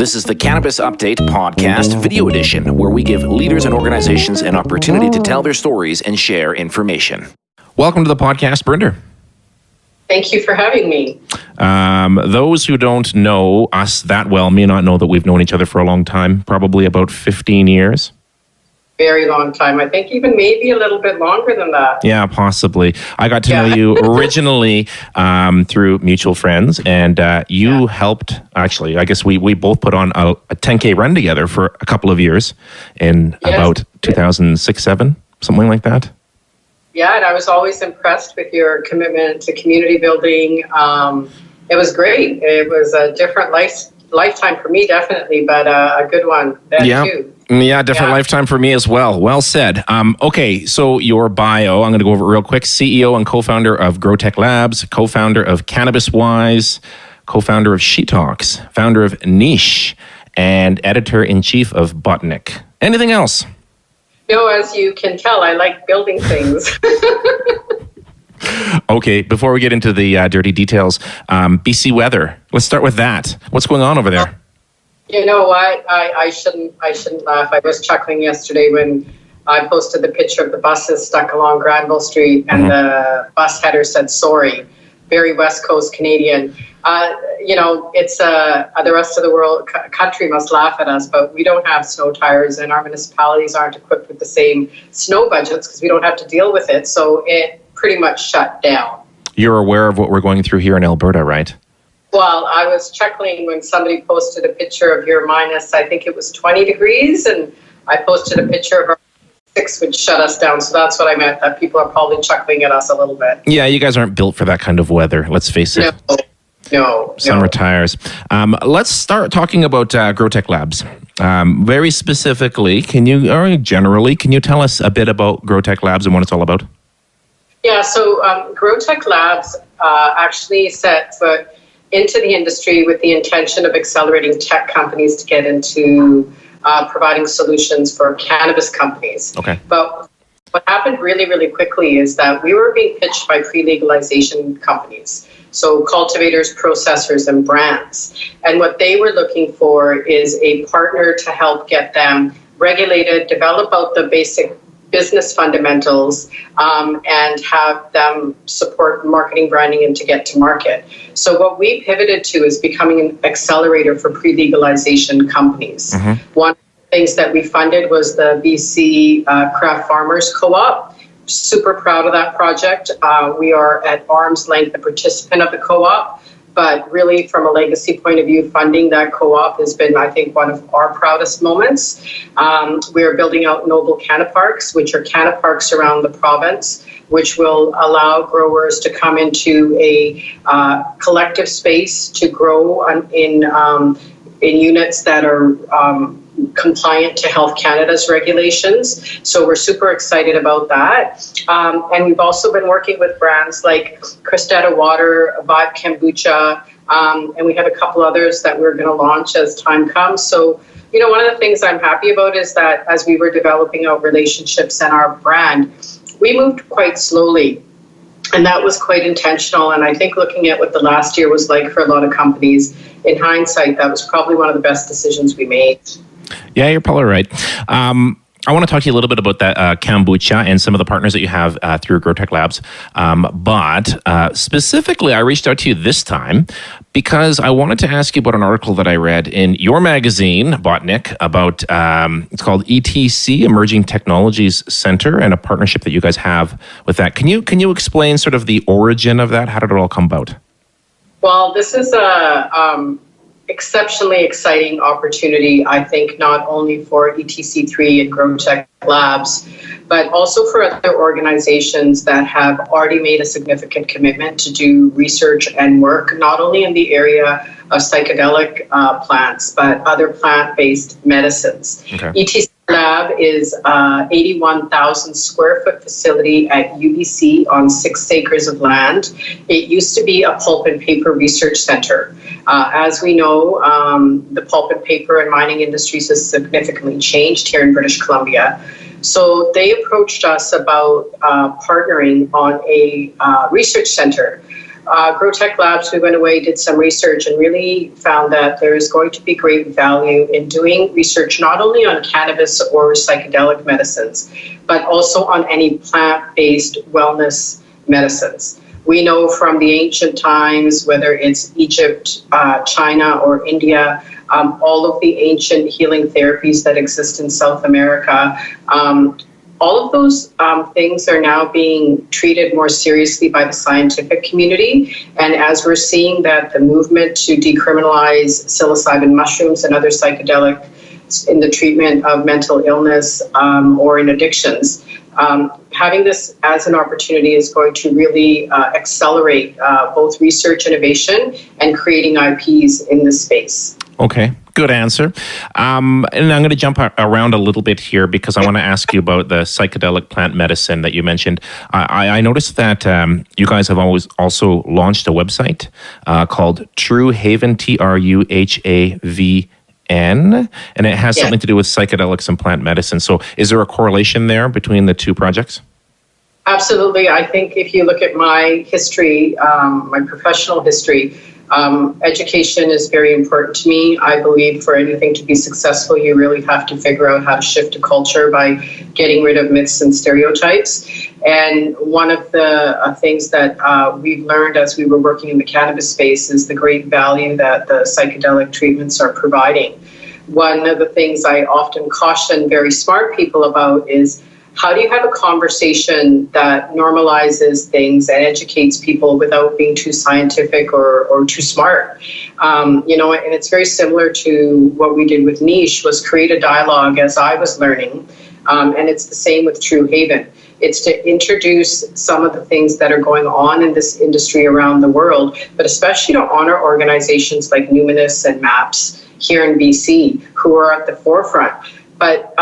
This is the Cannabis Update Podcast Video Edition, where we give leaders and organizations an opportunity to tell their stories and share information. Welcome to the podcast, Barinder. Thank you for having me. Those who don't know us that well may not know that we've known each other for a long time, probably about 15 years. Very long time. I think even maybe a little bit longer than that. Yeah, possibly. I got to know you originally through mutual friends, and you helped, actually, I guess we both put on a 10K run together for a couple of years in about 2006, 7, something like that. Yeah, and I was always impressed with your commitment to community building. It was great. It was a different lifetime for me, definitely, but a good one then too. Yeah, different lifetime for me as well. Well said. Okay, so your bio, I'm going to go over it real quick. CEO and co-founder of Growtech Labs, co-founder of Cannabis, co-founder of She Talks, founder of Niche, and editor-in-chief of Botnik. Anything else? No, as you can tell, I like building things. Okay, before we get into the dirty details, BC weather. Let's start with that. What's going on over there? You know what? I shouldn't laugh. I was chuckling yesterday when I posted the picture of the buses stuck along Granville Street, and the bus header said, "Sorry." Very West Coast Canadian. It's the rest of the world country must laugh at us, but we don't have snow tires, and our municipalities aren't equipped with the same snow budgets because we don't have to deal with it. So it pretty much shut down. You're aware of what we're going through here in Alberta, right? Well, I was chuckling when somebody posted a picture of your minus, I think it was 20 degrees, and I posted a picture of our 6 would shut us down. So that's what I meant, that people are probably chuckling at us a little bit. Yeah, you guys aren't built for that kind of weather, let's face it. No. Summer tires. Let's start talking about Growtech Labs. Very specifically, can you tell us a bit about Growtech Labs and what it's all about? Yeah, so Growtech Labs actually set foot into the industry with the intention of accelerating tech companies to get into providing solutions for cannabis companies. Okay. But what happened really, really quickly is that we were being pitched by pre-legalization companies, so cultivators, processors, and brands. And what they were looking for is a partner to help get them regulated, develop out the basic business fundamentals, and have them support marketing, branding, and to get to market. So what we pivoted to is becoming an accelerator for pre-legalization companies. One of the things that we funded was the BC Craft Farmers Co-op. Super proud of that project. We are at arm's length a participant of the co-op, but really from a legacy point of view, funding that co-op has been, I think, one of our proudest moments. We're building out noble canna parks, which are canna parks around the province, which will allow growers to come into a collective space to grow in units that are compliant to Health Canada's regulations. So we're super excited about that. And we've also been working with brands like Cristeta Water, Vibe Kombucha, and we have a couple others that we're going to launch as time comes. So, one of the things I'm happy about is that as we were developing our relationships and our brand, we moved quite slowly. And that was quite intentional. And I think looking at what the last year was like for a lot of companies, in hindsight, that was probably one of the best decisions we made. Yeah, you're probably right. I want to talk to you a little bit about that kombucha and some of the partners that you have through Growtech Labs. But specifically, I reached out to you this time because I wanted to ask you about an article that I read in your magazine, Botnik, about it's called ETC, Emerging Technologies Center, and a partnership that you guys have with that. Can you explain sort of the origin of that? How did it all come about? Well, this is a exceptionally exciting opportunity, I think, not only for ETC3 and Growtech Labs, but also for other organizations that have already made a significant commitment to do research and work, not only in the area of psychedelic plants, but other plant-based medicines. Okay. ETC Lab is an 81,000 square foot facility at UBC on 6 acres of land. It used to be a pulp and paper research center. As we know, the pulp and paper and mining industries has significantly changed here in British Columbia. So they approached us about partnering on a research center. Growtech Labs, we went away, did some research, and really found that there is going to be great value in doing research not only on cannabis or psychedelic medicines, but also on any plant-based wellness medicines. We know from the ancient times, whether it's Egypt, China, or India, all of the ancient healing therapies that exist in South America, all of those things are now being treated more seriously by the scientific community. And as we're seeing that the movement to decriminalize psilocybin mushrooms and other psychedelics in the treatment of mental illness or in addictions, having this as an opportunity is going to really accelerate both research innovation and creating IPs in this space. Okay, good answer. And I'm going to jump around a little bit here because I want to ask you about the psychedelic plant medicine that you mentioned. I noticed that you guys have always also launched a website called True Haven, TRUHAVN, and it has something to do with psychedelics and plant medicine. So is there a correlation there between the two projects? Absolutely. I think if you look at my history, my professional history, education is very important to me. I believe for anything to be successful, you really have to figure out how to shift a culture by getting rid of myths and stereotypes. And one of the things that we've learned as we were working in the cannabis space is the great value that the psychedelic treatments are providing. One of the things I often caution very smart people about is, how do you have a conversation that normalizes things and educates people without being too scientific or too smart? And it's very similar to what we did with Niche, was create a dialogue as I was learning. And it's the same with True Haven. It's to introduce some of the things that are going on in this industry around the world, but especially to honor organizations like Numinous and MAPS here in BC, who are at the forefront. But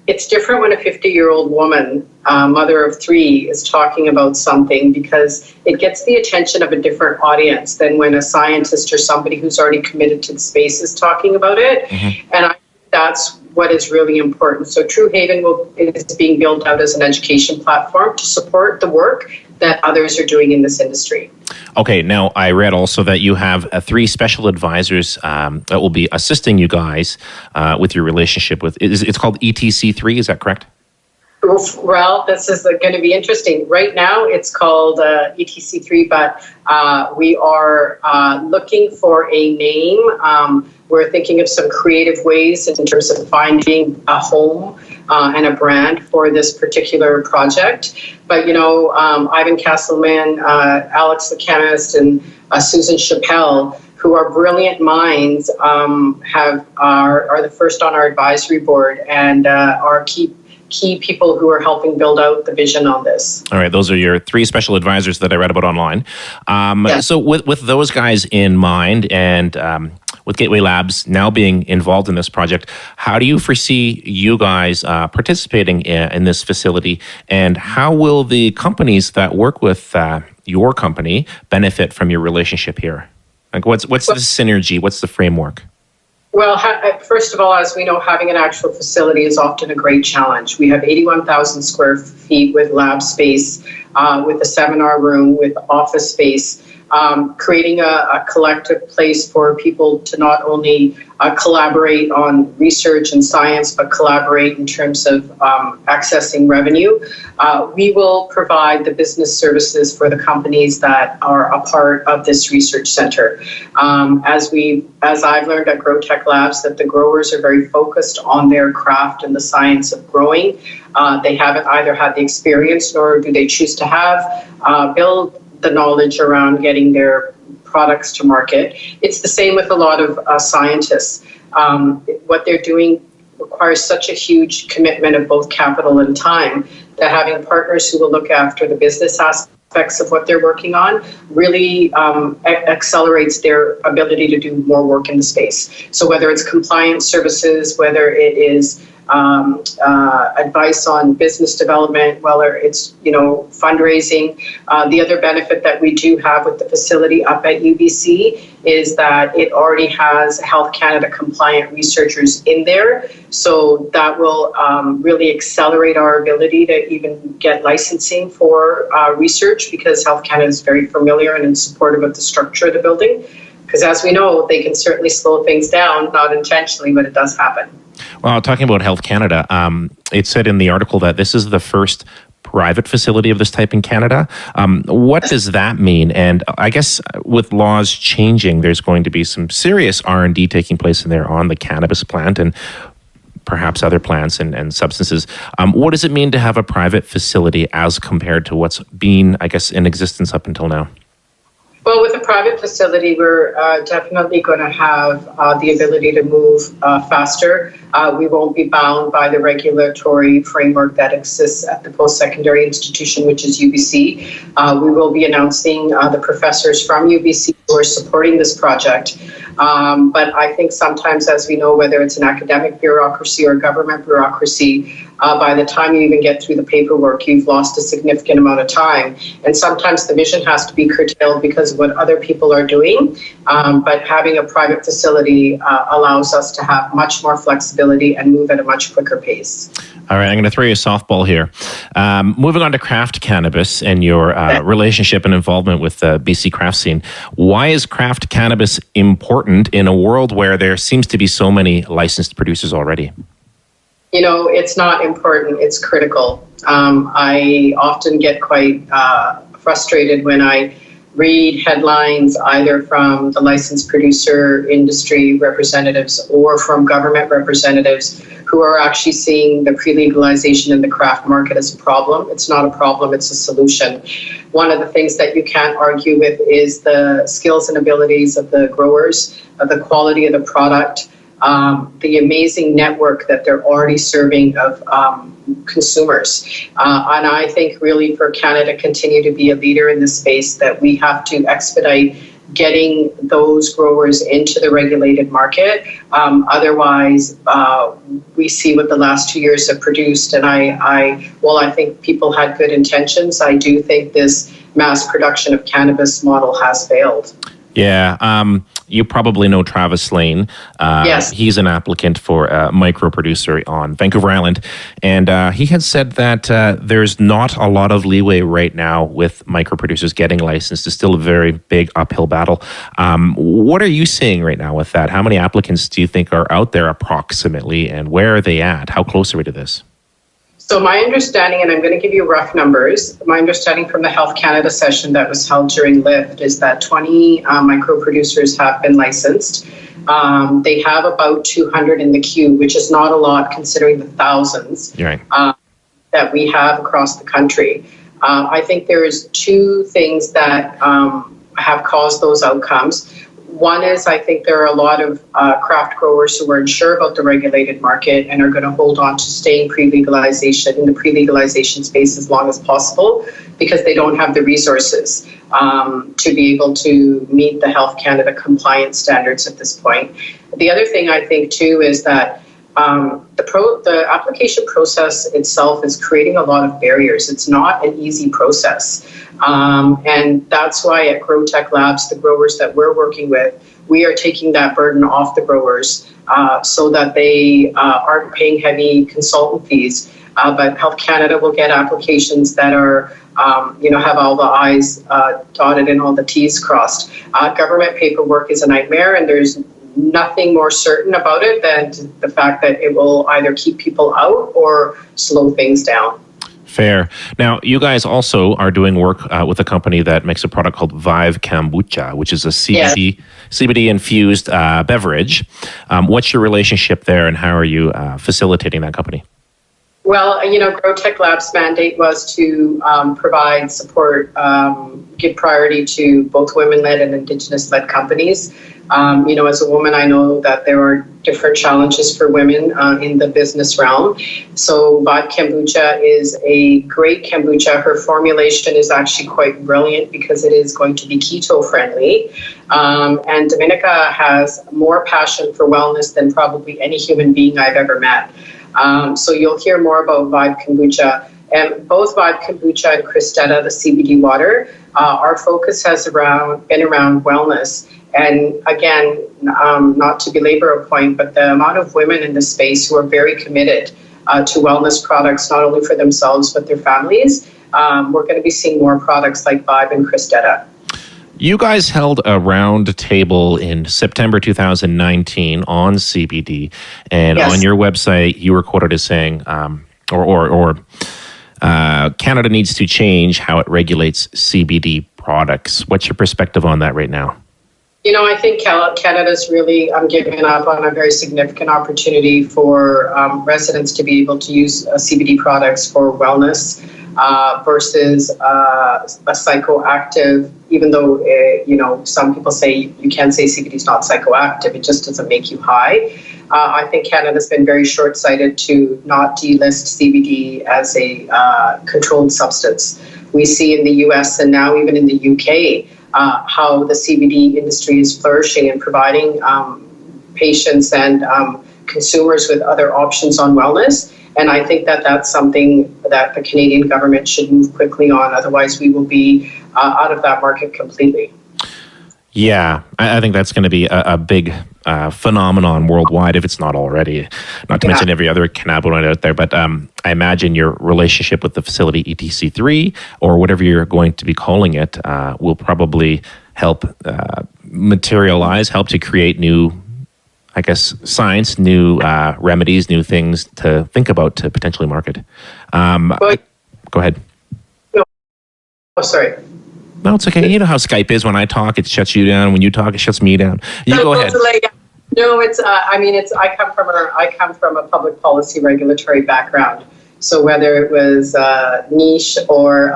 it's different when a 50-year-old woman, mother of three, is talking about something, because it gets the attention of a different audience than when a scientist or somebody who's already committed to the space is talking about it. Mm-hmm. And I think that's what is really important. So True Haven is being built out as an education platform to support the work that others are doing in this industry. Okay, now I read also that you have 3 special advisors that will be assisting you guys with your relationship with, it's called ETC3, is that correct? Well, this is going to be interesting. Right now it's called ETC3, but we are looking for a name. We're thinking of some creative ways in terms of finding a home and a brand for this particular project. But, Ivan Castleman, Alex the chemist, and Susan Chappelle, who are brilliant minds, are the first on our advisory board and are key people who are helping build out the vision on this. All right, those are your 3 special advisors that I read about online. Yes. So with those guys in mind, and with Gateway Labs now being involved in this project, how do you foresee you guys participating in this facility, and how will the companies that work with your company benefit from your relationship here? Like, what's the synergy? What's the framework? Well, first of all, as we know, having an actual facility is often a great challenge. We have 81,000 square feet with lab space, with a seminar room, with office space, creating a collective place for people to not only collaborate on research and science, but collaborate in terms of accessing revenue. We will provide the business services for the companies that are a part of this research center. As I've learned at Growtech Labs, that the growers are very focused on their craft and the science of growing. They haven't either had the experience, nor do they choose to build the knowledge around getting their products to market. It's the same with a lot of scientists. What they're doing requires such a huge commitment of both capital and time that having partners who will look after the business aspects of what they're working on really accelerates their ability to do more work in the space. So whether it's compliance services, whether it is advice on business development, whether it's fundraising. The other benefit that we do have with the facility up at UBC is that it already has Health Canada compliant researchers in there, so that will really accelerate our ability to even get licensing for research, because Health Canada is very familiar and supportive of the structure of the building. Because as we know, they can certainly slow things down, not intentionally, but it does happen. Well, talking about Health Canada, it said in the article that this is the first private facility of this type in Canada. What does that mean? And I guess with laws changing, there's going to be some serious R&D taking place in there on the cannabis plant and perhaps other plants and substances. What does it mean to have a private facility as compared to what's been, I guess, in existence up until now? Well, with a private facility, we're definitely going to have the ability to move faster. We won't be bound by the regulatory framework that exists at the post-secondary institution, which is UBC. We will be announcing the professors from UBC who are supporting this project. But I think sometimes, as we know, whether it's an academic bureaucracy or government bureaucracy, by the time you even get through the paperwork, you've lost a significant amount of time. And sometimes the vision has to be curtailed because of what other people are doing. But having a private facility allows us to have much more flexibility and move at a much quicker pace. All right, I'm going to throw you a softball here. Moving on to craft cannabis and your relationship and involvement with the BC craft scene. Why is craft cannabis important in a world where there seems to be so many licensed producers already? It's not important, it's critical. I often get quite frustrated when I read headlines either from the licensed producer industry representatives or from government representatives who are actually seeing the pre-legalization in the craft market as a problem. It's not a problem, it's a solution. One of the things that you can't argue with is the skills and abilities of the growers, the quality of the product, the amazing network that they're already serving of consumers. And I think really for Canada to continue to be a leader in this space, that we have to expedite getting those growers into the regulated market. Otherwise, we see what the last 2 years have produced. And while I think people had good intentions, I do think this mass production of cannabis model has failed. Yeah, you probably know Travis Lane. Yes. He's an applicant for a micro producer on Vancouver Island. And he had said that there's not a lot of leeway right now with micro producers getting licensed. It's still a very big uphill battle. What are you seeing right now with that? How many applicants do you think are out there approximately, and where are they at? How close are we to this? So my understanding, and I'm going to give you rough numbers, my understanding from the Health Canada session that was held during LIFT is that 20 micro producers have been licensed. They have about 200 in the queue, which is not a lot considering the thousands that we have across the country. I think there's two things that have caused those outcomes. One is, I think there are a lot of craft growers who are unsure about the regulated market and are going to hold on to staying pre-legalization in the pre-legalization space as long as possible because they don't have the resources to be able to meet the Health Canada compliance standards at this point. The other thing I think too is that the application process itself is creating a lot of barriers. It's not an easy process. And that's why at Growtech Labs, the growers that we're working with, we are taking that burden off the growers so that they aren't paying heavy consultant fees. But Health Canada will get applications that are, have all the I's dotted and all the T's crossed. Government paperwork is a nightmare, and there's nothing more certain about it than the fact that it will either keep people out or slow things down. Fair. Now, you guys also are doing work with a company that makes a product called Vive Kombucha, which is a CBD infused beverage. What's your relationship there, and how are you facilitating that company? Well, Growtech Labs' mandate was to provide support, give priority to both women-led and Indigenous-led companies. As a woman, I know that there are different challenges for women in the business realm. So Vive Kombucha is a great kombucha. Her formulation is actually quite brilliant because it is going to be keto-friendly. And Dominica has more passion for wellness than probably any human being I've ever met. So you'll hear more about Vibe Kombucha. And both Vibe Kombucha and Cristeta, the CBD water, our focus has been around wellness. And again, not to belabor a point, but the amount of women in the space who are very committed to wellness products, not only for themselves, but their families, we're going to be seeing more products like Vibe and Cristeta. You guys held a round table in September 2019 on CBD, and Yes. on your website, you were quoted as saying, Canada needs to change how it regulates CBD products. What's your perspective on that right now? I think Canada's really given up on a very significant opportunity for residents to be able to use CBD products for wellness versus a psychoactive, even though, some people say you can say CBD is not psychoactive, it just doesn't make you high. I think Canada's been very short-sighted to not delist CBD as a controlled substance. We see in the US and now even in the UK how the CBD industry is flourishing and providing patients and consumers with other options on wellness. And I think that that's something that the Canadian government should move quickly on. Otherwise, we will be out of that market completely. Yeah, I think that's going to be a big phenomenon worldwide, if it's not already. Not to mention every other cannabinoid out there. But I imagine your relationship with the facility ETC3, or whatever you're going to be calling it, will probably help help to create new, I guess, science, new remedies, new things to think about to potentially market. Go ahead. No. Oh, sorry. No, it's okay. You know how Skype is. When I talk, it shuts you down. When you talk, it shuts me down. You go ahead. No, I come from a public policy regulatory background. So whether it was niche or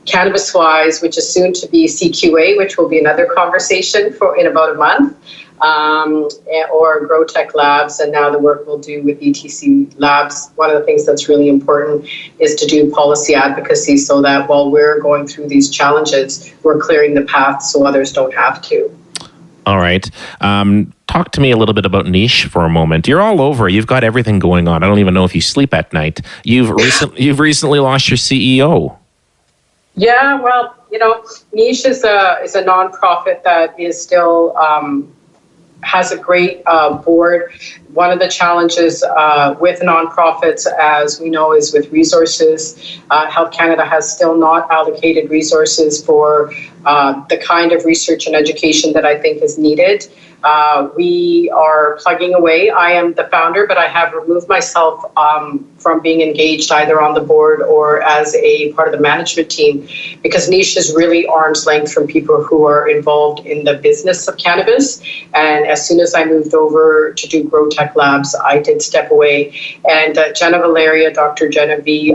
Cannabis-wise, which is soon to be CQA, which will be another conversation in about a month, or Growtech Labs, and now the work we'll do with ETC Labs. One of the things that's really important is to do policy advocacy so that while we're going through these challenges, we're clearing the path so others don't have to. All right. Talk to me a little bit about niche for a moment. You're all over. You've got everything going on. I don't even know if you sleep at night. You've recently lost your CEO. Yeah, well, Niche is a nonprofit that is still has a great board. One of the challenges with nonprofits, as we know, is with resources. Health Canada has still not allocated resources for the kind of research and education that I think is needed. We are plugging away. I am the founder, but I have removed myself from being engaged either on the board or as a part of the management team, because Niche is really arm's length from people who are involved in the business of cannabis. And as soon as I moved over to do Growtech Labs, I did step away. And Dr. Jenna V,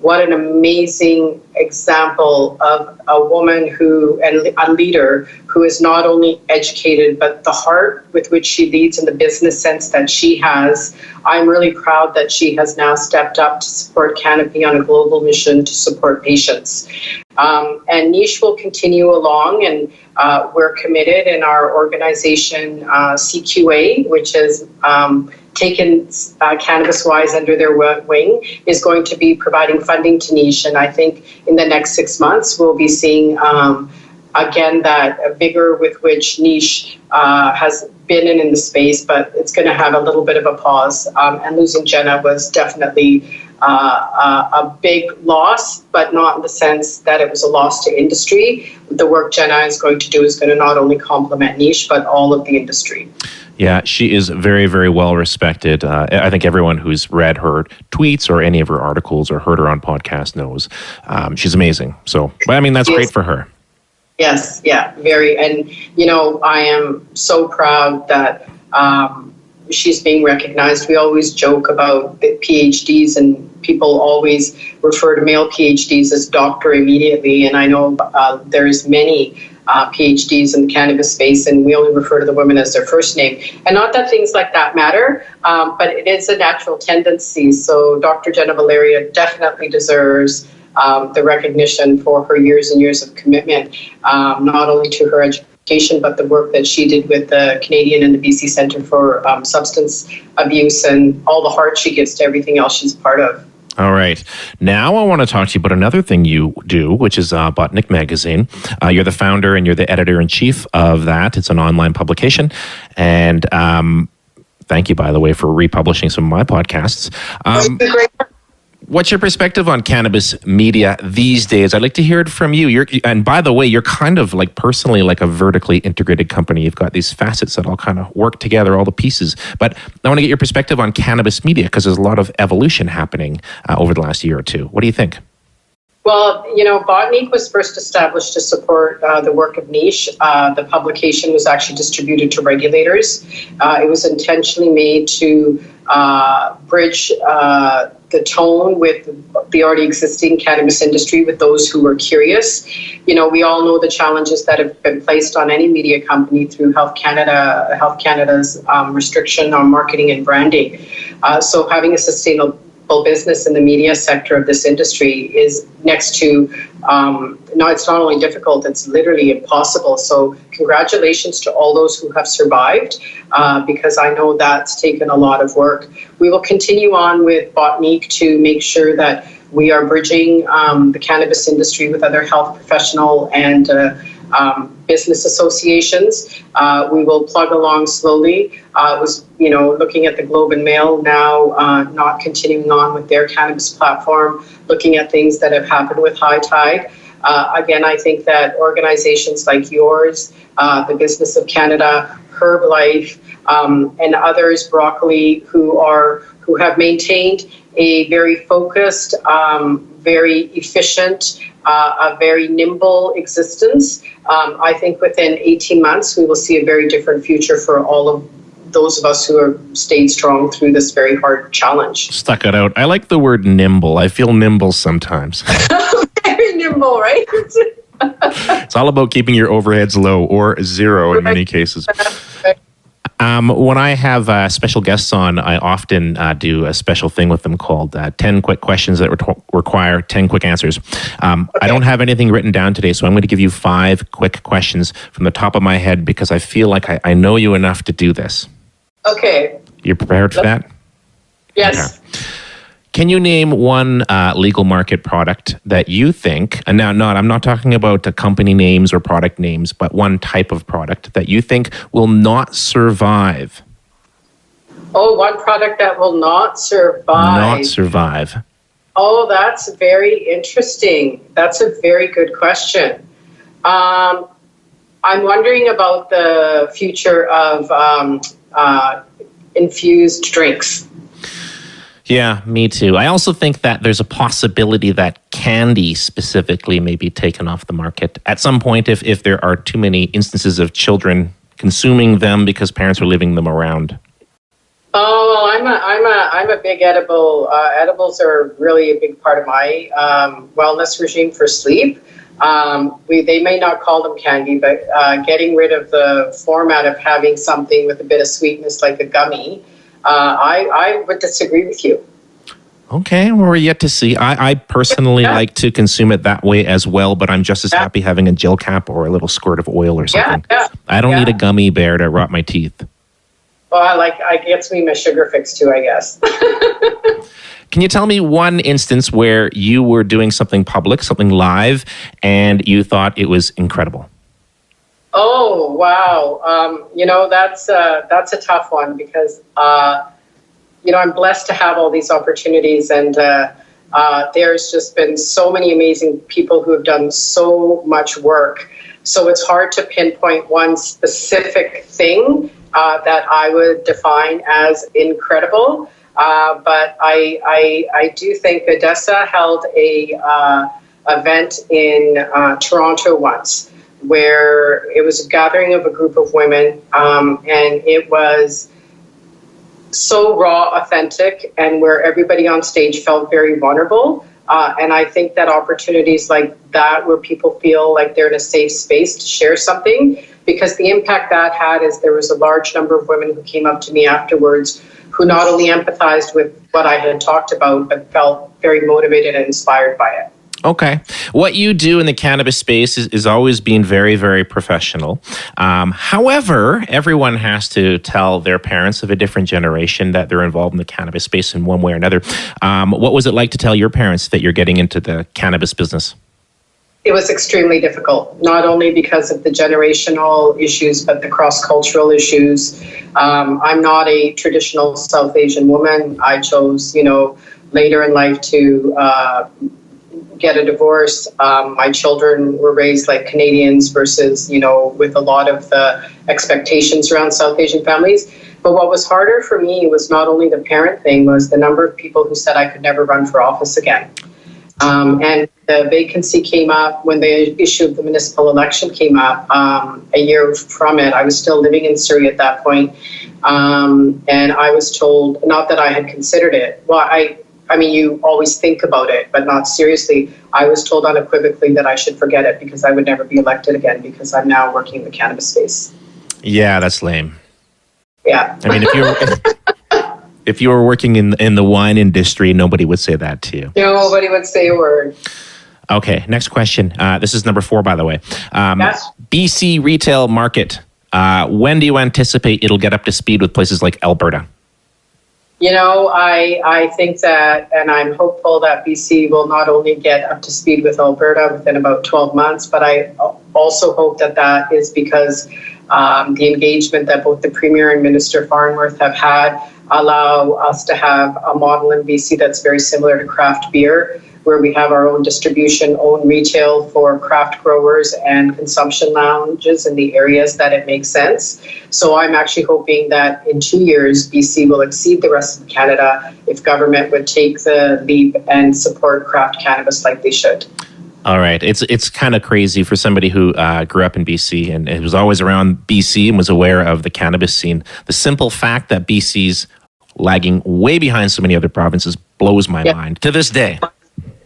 what an amazing example of a woman and a leader who is not only educated, but the heart with which she leads in the business sense that she has. I'm really proud that she has now stepped up to support Canopy on a global mission to support patients. And Niche will continue along, and we're committed in our organization, CQA, which is taken Cannabis-wise under their wing, is going to be providing funding to Niche. And I think in the next 6 months, we'll be seeing, again, that vigor with which Niche has been in the space, but it's going to have a little bit of a pause. And losing Jenna was definitely a big loss, but not in the sense that it was a loss to industry. The work Jenna is going to do is going to not only complement Niche, but all of the industry. Yeah, she is very, very well respected. I think everyone who's read her tweets or any of her articles or heard her on podcast knows she's amazing. So, but that's great for her. Yes, yeah, very. And, I am so proud that she's being recognized. We always joke about the PhDs, and people always refer to male PhDs as doctor immediately. And I know there's many PhDs in the cannabis space, and we only refer to the women as their first name. And not that things like that matter, but it is a natural tendency. So Dr. Jenna Valeria definitely deserves the recognition for her years and years of commitment, not only to her education, but the work that she did with the Canadian and the BC Centre for Substance Abuse and all the heart she gives to everything else she's part of. All right. Now I want to talk to you about another thing you do, which is Botanic Magazine. You're the founder and you're the editor-in-chief of that. It's an online publication. And thank you, by the way, for republishing some of my podcasts. What's your perspective on cannabis media these days? I'd like to hear it from you. And by the way, you're kind of like personally like a vertically integrated company. You've got these facets that all kind of work together, all the pieces. But I want to get your perspective on cannabis media because there's a lot of evolution happening over the last year or two. What do you think? Well, Botanique was first established to support the work of Niche. The publication was actually distributed to regulators. It was intentionally made to bridge the tone with the already existing cannabis industry with those who were curious. We all know the challenges that have been placed on any media company through Health Canada's restriction on marketing and branding. So having a sustainable business in the media sector of this industry is next to, it's not only difficult, it's literally impossible. So congratulations to all those who have survived, because I know that's taken a lot of work. We will continue on with Botanique to make sure that we are bridging the cannabis industry with other health professional and business associations. We will plug along slowly. Was looking at the Globe and Mail now, not continuing on with their cannabis platform, looking at things that have happened with High Tide. Again, I think that organizations like yours, the Business of Canada, Herbalife, and others, Broccoli, who have maintained a very focused, very efficient, a very nimble existence. I think within 18 months, we will see a very different future for all of those of us who have stayed strong through this very hard challenge. Stuck it out. I like the word nimble. I feel nimble sometimes. Very nimble, right? It's all about keeping your overheads low or zero in many cases. When I have special guests on, I often do a special thing with them called 10 quick questions that require 10 quick answers. Okay. I don't have anything written down today, so I'm going to give you 5 quick questions from the top of my head because I feel like I know you enough to do this. Okay. You're prepared for that? Yes. Okay. Can you name one legal market product that you think, and now I'm not talking about the company names or product names, but one type of product that you think will not survive? Oh, one product that will not survive. Not survive. Oh, that's very interesting. That's a very good question. I'm wondering about the future of infused drinks. Yeah, me too. I also think that there's a possibility that candy specifically may be taken off the market at some point if there are too many instances of children consuming them because parents are leaving them around. Oh, well, I'm a big edible. Edibles are really a big part of my wellness regime for sleep. They may not call them candy, but getting rid of the format of having something with a bit of sweetness like a gummy. I would disagree with you. Okay, well, we're yet to see. I personally like to consume it that way as well, but I'm just as happy having a gel cap or a little squirt of oil or something. I don't need a gummy bear to rot my teeth. Well, it gets me my sugar fix too, I guess. Can you tell me one instance where you were doing something public, something live, and you thought it was incredible? Oh, wow. That's a tough one because, I'm blessed to have all these opportunities and there's just been so many amazing people who have done so much work. So it's hard to pinpoint one specific thing that I would define as incredible. But I do think Odessa held a event in Toronto once, where it was a gathering of a group of women, and it was so raw, authentic, and where everybody on stage felt very vulnerable. And I think that opportunities like that, where people feel like they're in a safe space to share something, because the impact that had is there was a large number of women who came up to me afterwards who not only empathized with what I had talked about, but felt very motivated and inspired by it. Okay. What you do in the cannabis space is always being very, very professional. However, everyone has to tell their parents of a different generation that they're involved in the cannabis space in one way or another. What was it like to tell your parents that you're getting into the cannabis business? It was extremely difficult, not only because of the generational issues, but the cross-cultural issues. I'm not a traditional South Asian woman. I chose, later in life to get a divorce. My children were raised like Canadians versus, with a lot of the expectations around South Asian families. But what was harder for me was not only the parent thing, was the number of people who said I could never run for office again. And the vacancy came up when the issue of the municipal election came up a year from it. I was still living in Surrey at that point. And I was told, not that I had considered it. Well, I mean, you always think about it, but not seriously. I was told unequivocally that I should forget it because I would never be elected again because I'm now working in the cannabis space. Yeah, that's lame. Yeah. I mean, if you were working in the wine industry, nobody would say that to you. Nobody would say a word. Okay, next question. This is number 4, by the way. Yes. BC retail market. When do you anticipate it'll get up to speed with places like Alberta? I think that, and I'm hopeful that BC will not only get up to speed with Alberta within about 12 months, but I also hope that is because the engagement that both the Premier and Minister Farnworth have had allow us to have a model in BC that's very similar to craft beer, where we have our own distribution, own retail for craft growers and consumption lounges in the areas that it makes sense. So I'm actually hoping that in 2 years, BC will exceed the rest of Canada if government would take the leap and support craft cannabis like they should. All right. It's kind of crazy for somebody who grew up in BC and was always around BC and was aware of the cannabis scene. The simple fact that BC's lagging way behind so many other provinces blows my mind to this day.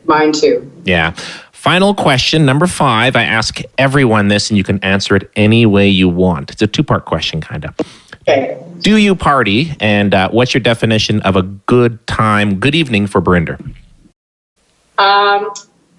Mine too. Yeah. Final question, number 5. I ask everyone this, and you can answer it any way you want. It's a 2-part question, kind of. Okay. Do you party? And what's your definition of a good time, good evening for Barinder?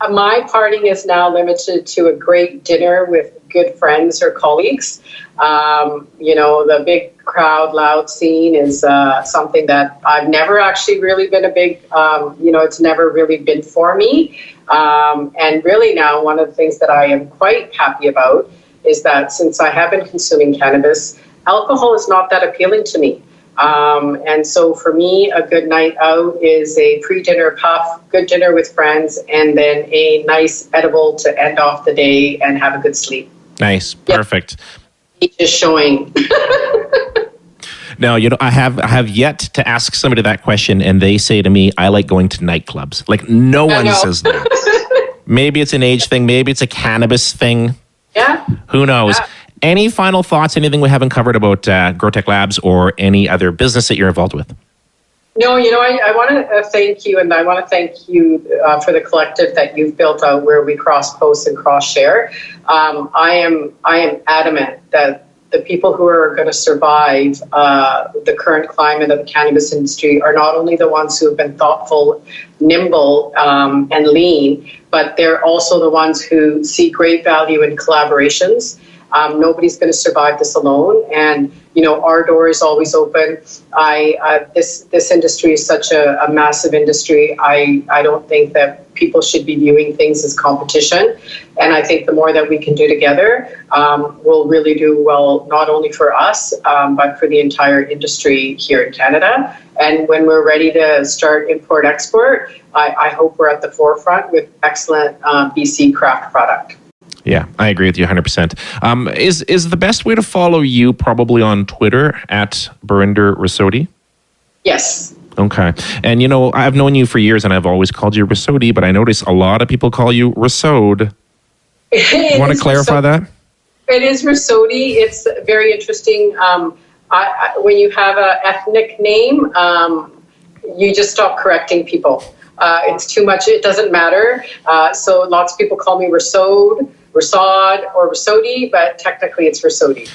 My partying is now limited to a great dinner with good friends or colleagues. The big crowd, loud scene is something that I've never actually really been a big, it's never really been for me. And really now one of the things that I am quite happy about is that since I have been consuming cannabis, alcohol is not that appealing to me. And so for me, a good night out is a pre-dinner puff, good dinner with friends, and then a nice edible to end off the day and have a good sleep. Nice. Perfect. Each is showing. No, I have yet to ask somebody that question, and they say to me, I like going to nightclubs. Like, no one says that. Maybe it's an age thing. Maybe it's a cannabis thing. Yeah. Who knows? Yeah. Any final thoughts, anything we haven't covered about Growtech Labs or any other business that you're involved with? No, I want to thank you, and I want to thank you for the collective that you've built out where we cross-post and cross-share. I am adamant that the people who are going to survive the current climate of the cannabis industry are not only the ones who have been thoughtful, nimble, and lean, but they're also the ones who see great value in collaborations. Nobody's going to survive this alone, and our door is always open. This industry is such a massive industry. I don't think that people should be viewing things as competition, and I think the more that we can do together, we'll really do well, not only for us, but for the entire industry here in Canada. And when we're ready to start import-export, I hope we're at the forefront with excellent BC craft product. Yeah, I agree with you 100%. Is the best way to follow you probably on Twitter at Barinder Rasode? Yes. Okay. And, I've known you for years and I've always called you Rasode, but I notice a lot of people call you Rasode. You want to clarify that? It is Rasode. It's very interesting. When you have an ethnic name, you just stop correcting people. It's too much. It doesn't matter. So lots of people call me Rasode, or Rasode, but technically it's Rasode.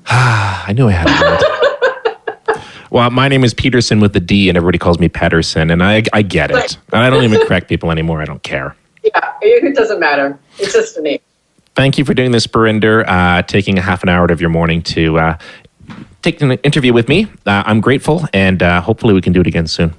I knew I had it. Well, my name is Peterson with the D, and everybody calls me Pedersen, and I get it. And I don't even correct people anymore. I don't care. Yeah, it doesn't matter. It's just a name. Thank you for doing this, Barinder, taking a half an hour out of your morning to take an interview with me. I'm grateful, and hopefully we can do it again soon.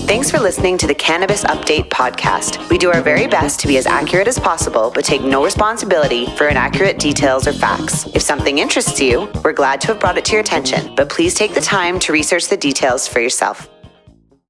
Thanks for listening to the Cannabis Update podcast. We do our very best to be as accurate as possible, but take no responsibility for inaccurate details or facts. If something interests you, we're glad to have brought it to your attention, but please take the time to research the details for yourself.